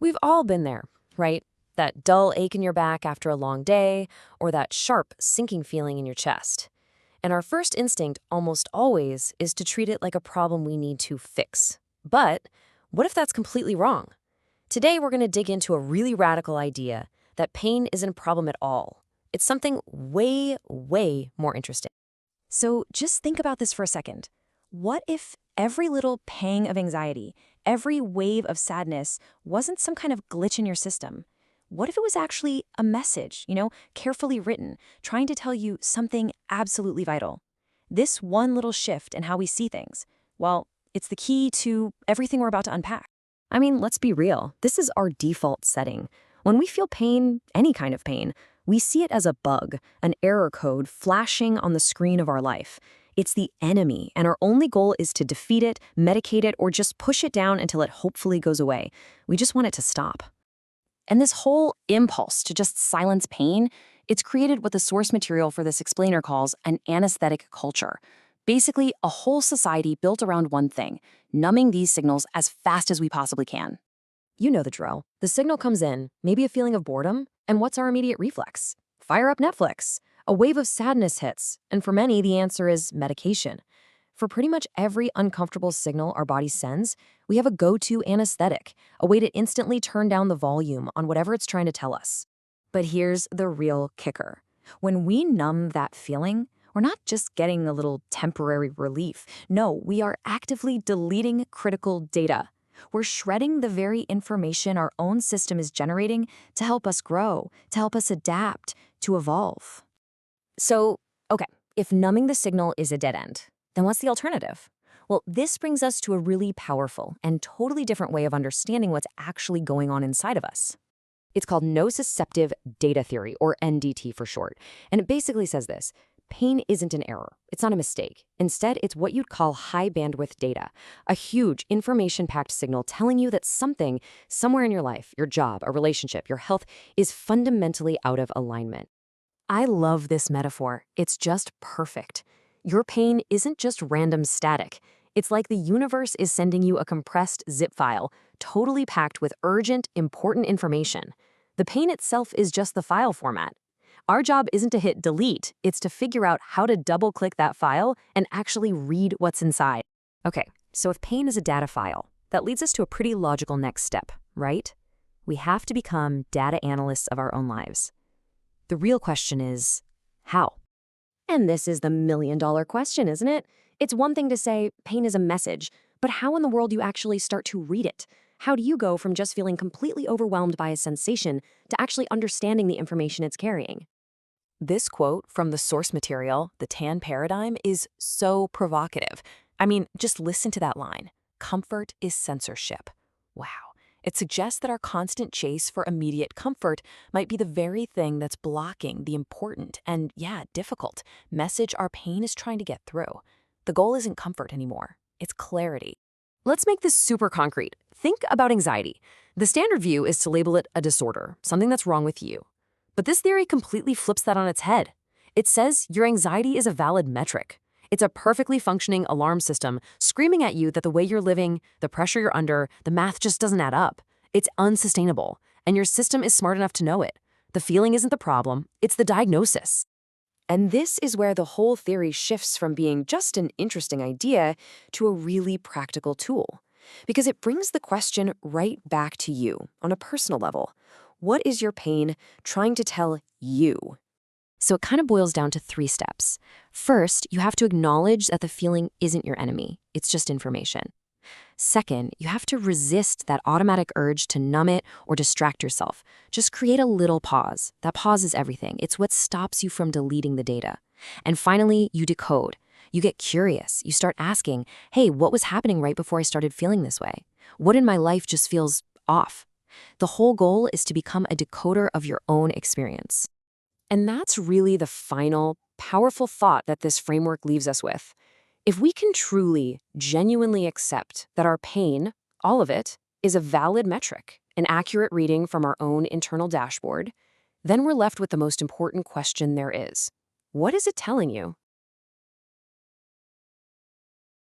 We've all been there, right? That dull ache in your back after a long day, or that sharp, sinking feeling in your chest. And our first instinct, almost always, is to treat it like a problem we need to fix. But what if that's completely wrong? Today, we're going to dig into a really radical idea that pain isn't a problem at all. It's something way, way more interesting. So just think about this for a second. What if every little pang of anxiety, every wave of sadness wasn't some kind of glitch in your system? What if it was actually a message, carefully written, trying to tell you something absolutely vital? This one little shift in how we see things, well, it's the key to everything we're about to unpack. I mean, let's be real. This is our default setting. When we feel pain, any kind of pain, we see it as a bug, an error code flashing on the screen of our life. It's the enemy, and our only goal is to defeat it, medicate it, or just push it down until it hopefully goes away. We just want it to stop. And this whole impulse to just silence pain, it's created what the source material for this explainer calls an anesthetic culture. Basically, a whole society built around one thing, numbing these signals as fast as we possibly can. You know the drill. The signal comes in, maybe a feeling of boredom, and what's our immediate reflex? Fire up Netflix. A wave of sadness hits, and for many, the answer is medication. For pretty much every uncomfortable signal our body sends, we have a go-to anesthetic, a way to instantly turn down the volume on whatever it's trying to tell us. But here's the real kicker. When we numb that feeling, we're not just getting a little temporary relief. No, we are actively deleting critical data. We're shredding the very information our own system is generating to help us grow, to help us adapt, to evolve. So, okay, if numbing the signal is a dead end, then what's the alternative? Well, this brings us to a really powerful and totally different way of understanding what's actually going on inside of us. It's called nociceptive data theory, or NDT for short, and it basically says this. Pain isn't an error. It's not a mistake. Instead, it's what you'd call high bandwidth data, a huge information-packed signal telling you that something, somewhere in your life, your job, a relationship, your health, is fundamentally out of alignment. I love this metaphor. It's just perfect. Your pain isn't just random static. It's like the universe is sending you a compressed zip file, totally packed with urgent, important information. The pain itself is just the file format. Our job isn't to hit delete, it's to figure out how to double-click that file and actually read what's inside. Okay, so if pain is a data file, that leads us to a pretty logical next step, right? We have to become data analysts of our own lives. The real question is, how? And this is the million-dollar question, isn't it? It's one thing to say pain is a message, but how in the world do you actually start to read it? How do you go from just feeling completely overwhelmed by a sensation to actually understanding the information it's carrying? This quote from the source material, The Tan Paradigm, is so provocative. I mean, just listen to that line. Comfort is censorship. Wow. It suggests that our constant chase for immediate comfort might be the very thing that's blocking the important and, difficult message our pain is trying to get through. The goal isn't comfort anymore. It's clarity. Let's make this super concrete. Think about anxiety. The standard view is to label it a disorder, something that's wrong with you. But this theory completely flips that on its head. It says your anxiety is a valid metric. It's a perfectly functioning alarm system screaming at you that the way you're living, the pressure you're under, the math just doesn't add up. It's unsustainable, and your system is smart enough to know it. The feeling isn't the problem, it's the diagnosis. And this is where the whole theory shifts from being just an interesting idea to a really practical tool. Because it brings the question right back to you on a personal level. What is your pain trying to tell you? So it kind of boils down to 3 steps. First, you have to acknowledge that the feeling isn't your enemy. It's just information. Second, you have to resist that automatic urge to numb it or distract yourself. Just create a little pause. That pause is everything. It's what stops you from deleting the data. And finally, you decode. You get curious. You start asking, hey, what was happening right before I started feeling this way? What in my life just feels off? The whole goal is to become a decoder of your own experience. And that's really the final, powerful thought that this framework leaves us with. If we can truly, genuinely accept that our pain, all of it, is a valid metric, an accurate reading from our own internal dashboard, then we're left with the most important question there is. What is it telling you?